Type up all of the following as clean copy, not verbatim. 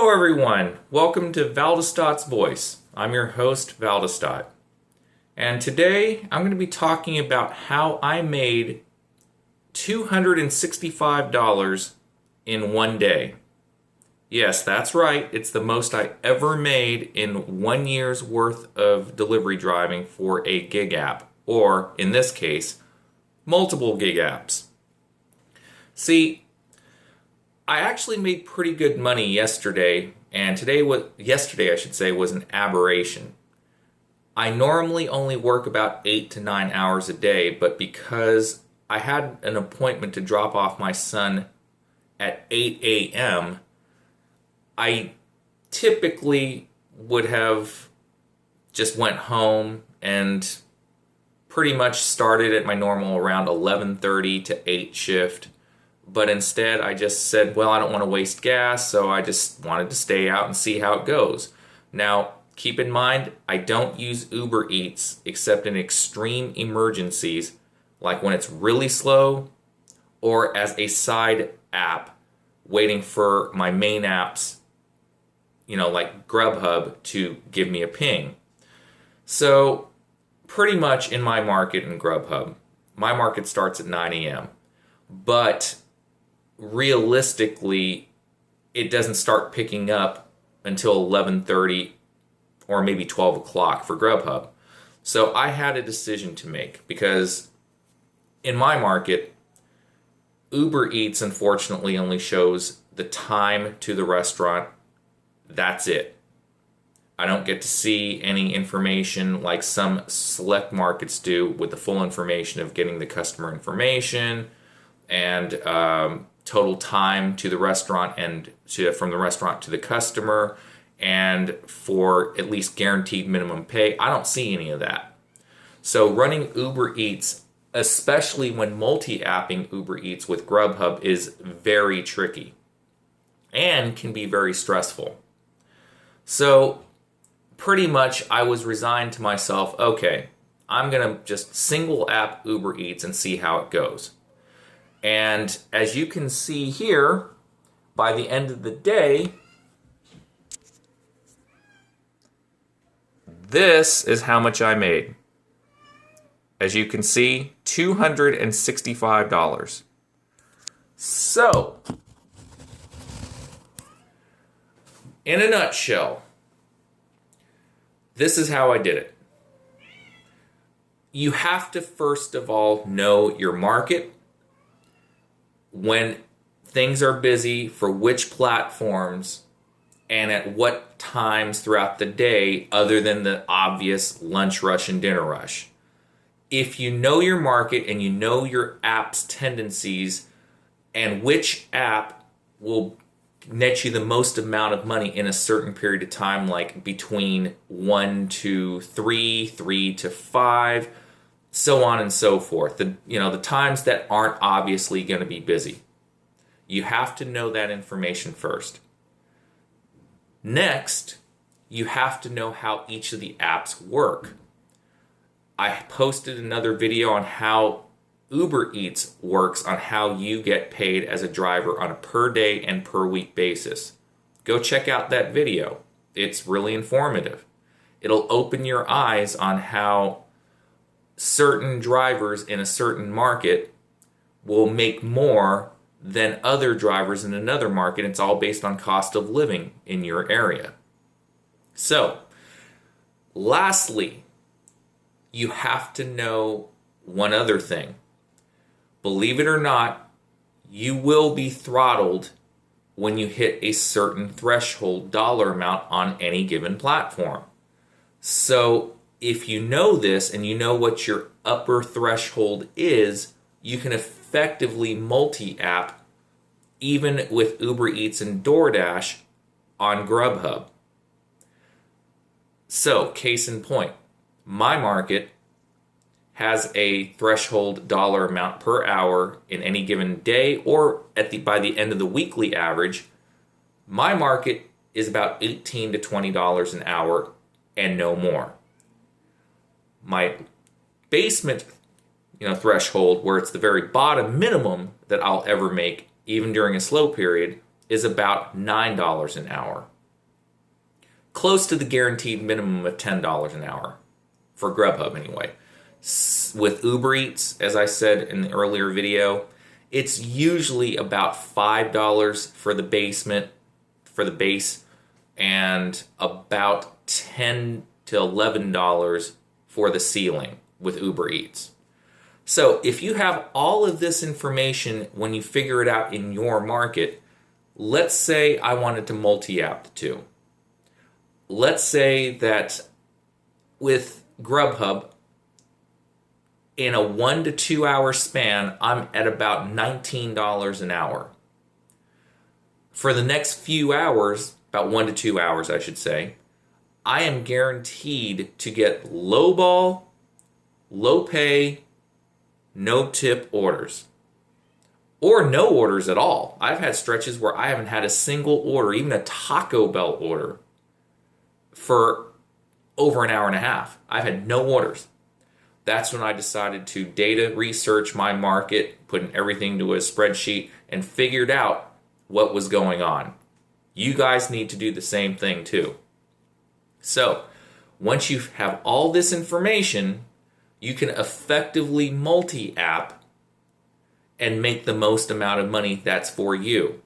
Hello everyone, welcome to Valdestadt's Voice. I'm your host, Valdestadt. And today I'm going to be talking about how I made $265 in one day. Yes, that's right, it's the most I ever made in 1 year's worth of delivery driving for a gig app, or in this case, multiple gig apps. See, I actually made pretty good money yesterday, and yesterday was an aberration. I normally only work about 8 to 9 hours a day, but because I had an appointment to drop off my son at 8 a.m., I typically would have just went home and pretty much started at my normal around 11:30 to 8 shift. But instead, I just said, well, I don't want to waste gas, so I just wanted to stay out and see how it goes. Now, keep in mind, I don't use Uber Eats except in extreme emergencies, like when it's really slow, or as a side app, waiting for my main apps, like Grubhub, to give me a ping. So, pretty much in my market in Grubhub, my market starts at 9 a.m., but realistically, it doesn't start picking up until 11:30 or maybe 12 o'clock for Grubhub. So I had a decision to make because in my market, Uber Eats unfortunately only shows the time to the restaurant. That's it. I don't get to see any information like some select markets do with the full information of getting the customer information and total time to the restaurant and from the restaurant to the customer, and for at least guaranteed minimum pay. I don't see any of that. So running Uber Eats, especially when multi-apping Uber Eats with Grubhub, is very tricky and can be very stressful. So pretty much I was resigned to myself, okay, I'm going to just single app Uber Eats and see how it goes. And as you can see here, by the end of the day, this is how much I made. As you can see, $265. So, in a nutshell, this is how I did it. You have to first of all know your market, when things are busy, for which platforms, and at what times throughout the day other than the obvious lunch rush and dinner rush. If you know your market and you know your app's tendencies and which app will net you the most amount of money in a certain period of time, like between 1 to 3, 3 to 5, so on and so forth. The times that aren't obviously going to be busy. You have to know that information first. Next, you have to know how each of the apps work. I posted another video on how Uber Eats works, on how you get paid as a driver on a per day and per week basis. Go check out that video. It's really informative. It'll open your eyes on how certain drivers in a certain market will make more than other drivers in another market. It's all based on cost of living in your area. So, lastly, you have to know one other thing. Believe it or not, you will be throttled when you hit a certain threshold dollar amount on any given platform. So, if you know this and you know what your upper threshold is, you can effectively multi-app even with Uber Eats and DoorDash on Grubhub. So, case in point, my market has a threshold dollar amount per hour in any given day, or by the end of the weekly average. My market is about $18 to $20 an hour and no more. My basement, threshold, where it's the very bottom minimum that I'll ever make, even during a slow period, is about $9 an hour. close to the guaranteed minimum of $10 an hour for Grubhub anyway. With Uber Eats, as I said in the earlier video, it's usually about $5 for the base, and about $10 to $11 for the ceiling with Uber Eats. So if you have all of this information when you figure it out in your market, let's say I wanted to multi-app the two. Let's say that with Grubhub, in a 1 to 2 hour span, I'm at about $19 an hour. For the next few hours, about 1 to 2 hours, I should say, I am guaranteed to get low ball, low pay, no tip orders. Or no orders at all. I've had stretches where I haven't had a single order, even a Taco Bell order, for over an hour and a half. I've had no orders. That's when I decided to data research my market, putting everything to a spreadsheet, and figured out what was going on. You guys need to do the same thing too. So, once you have all this information, you can effectively multi-app and make the most amount of money that's for you.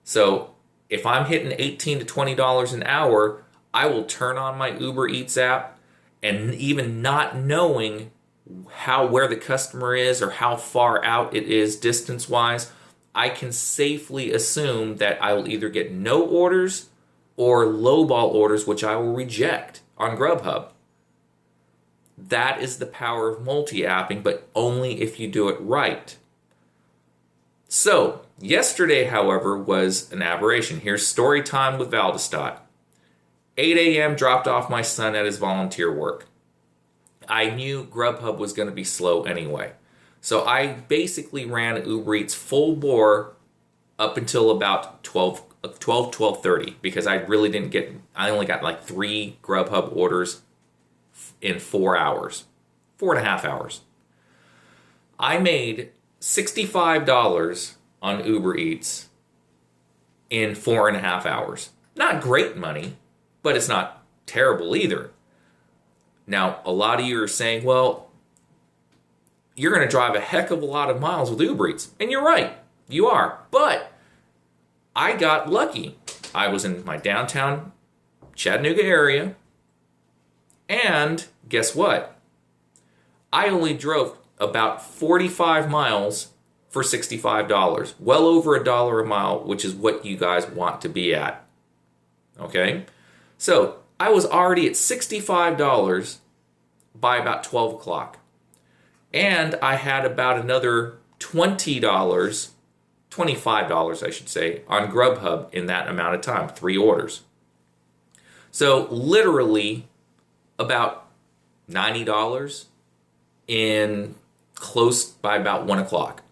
So, if I'm hitting $18 to $20 an hour, I will turn on my Uber Eats app, and even not knowing where the customer is or how far out it is distance-wise, I can safely assume that I will either get no orders or lowball orders, which I will reject on Grubhub. That is the power of multi-apping, but only if you do it right. So, yesterday, however, was an aberration. Here's story time with Valdestat. 8 a.m. dropped off my son at his volunteer work. I knew Grubhub was going to be slow anyway. So I basically ran Uber Eats full bore up until about 12:30 because I only got like 3 Grubhub orders in 4 hours, 4.5 hours. I made $65 on Uber Eats in 4.5 hours. Not great money, but it's not terrible either. Now, a lot of you are saying, well, you're going to drive a heck of a lot of miles with Uber Eats. And you're right, you are. But I got lucky. I was in my downtown Chattanooga area. And guess what? I only drove about 45 miles for $65. Well over $1 a mile, which is what you guys want to be at. Okay? So I was already at $65 by about 12 o'clock. And I had about another $20, $25 I should say, on Grubhub in that amount of time, 3 orders. So literally about $90 in close by about 1 o'clock.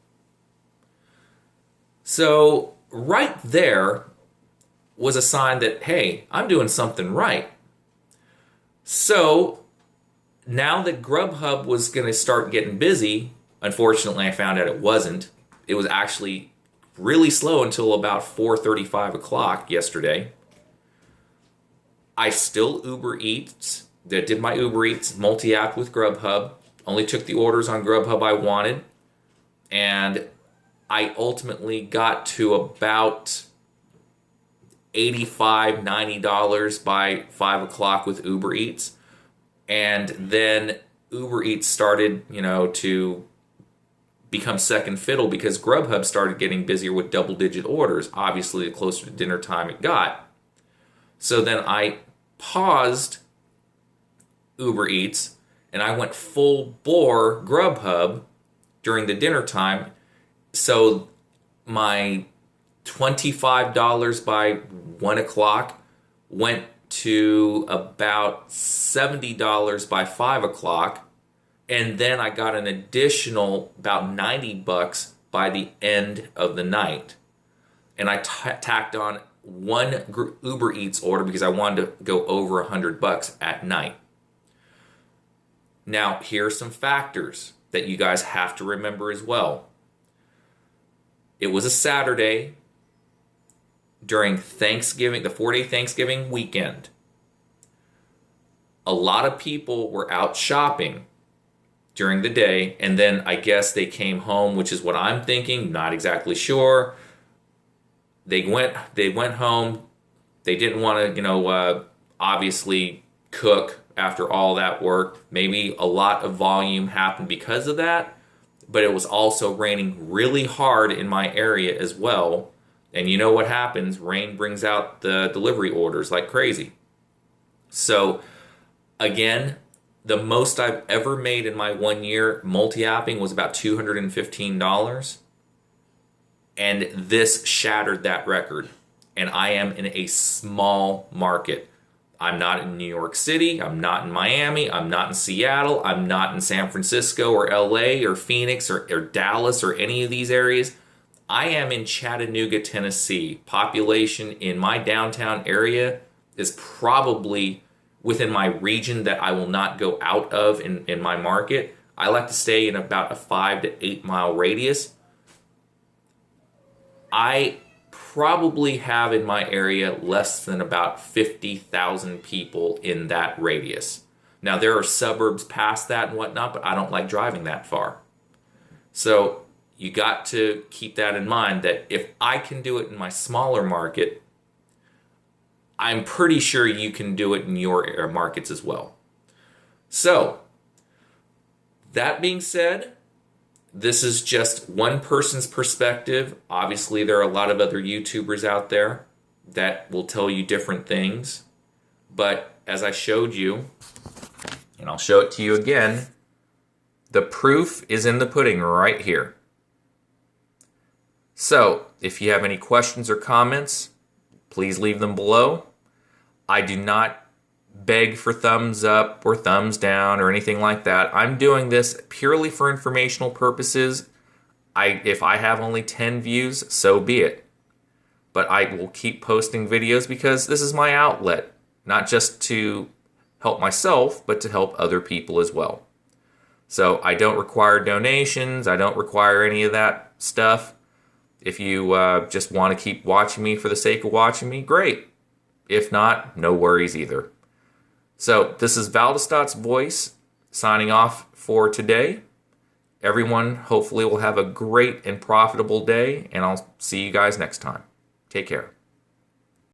So right there was a sign that, hey, I'm doing something right. So now that Grubhub was going to start getting busy, unfortunately I found out it wasn't. It was actually really slow until about 4:35 o'clock yesterday. I still did my Uber Eats multi-app with Grubhub, only took the orders on Grubhub I wanted, and I ultimately got to about $85, $90 by 5 o'clock with Uber Eats. And then Uber Eats started, to become second fiddle because Grubhub started getting busier with double-digit orders. Obviously, the closer to dinner time it got. So then I paused Uber Eats and I went full bore Grubhub during the dinner time. So my $25 by 1 o'clock went to about $70 by 5 o'clock, and then I got an additional about $90 by the end of the night. And I tacked on one Uber Eats order because I wanted to go over $100 at night. Now, here are some factors that you guys have to remember as well. It was a Saturday. during Thanksgiving, the 4-day Thanksgiving weekend, a lot of people were out shopping during the day, and then I guess they came home, which is what I'm thinking, not exactly sure. They went home. They didn't want to, obviously cook after all that work. Maybe a lot of volume happened because of that, but it was also raining really hard in my area as well. And you know what happens? Rain brings out the delivery orders like crazy. So again, the most I've ever made in my 1 year multi-apping was about $215. And this shattered that record. And I am in a small market. I'm not in New York City. I'm not in Miami. I'm not in Seattle. I'm not in San Francisco or LA or Phoenix or Dallas or any of these areas. I am in Chattanooga, Tennessee. Population in my downtown area is probably within my region that I will not go out of in my market. I like to stay in about a 5 to 8 mile radius. I probably have in my area less than about 50,000 people in that radius. Now there are suburbs past that and whatnot, but I don't like driving that far. So you got to keep that in mind, that if I can do it in my smaller market, I'm pretty sure you can do it in your markets as well. So, that being said, this is just one person's perspective. Obviously, there are a lot of other YouTubers out there that will tell you different things. But as I showed you, and I'll show it to you again, the proof is in the pudding right here. So, if you have any questions or comments, please leave them below. I do not beg for thumbs up or thumbs down or anything like that. I'm doing this purely for informational purposes. If I have only 10 views, so be it. But I will keep posting videos because this is my outlet, not just to help myself, but to help other people as well. So I don't require donations. I don't require any of that stuff. If you just want to keep watching me for the sake of watching me, great. If not, no worries either. So this is Valdestat's voice signing off for today. Everyone hopefully will have a great and profitable day, and I'll see you guys next time. Take care.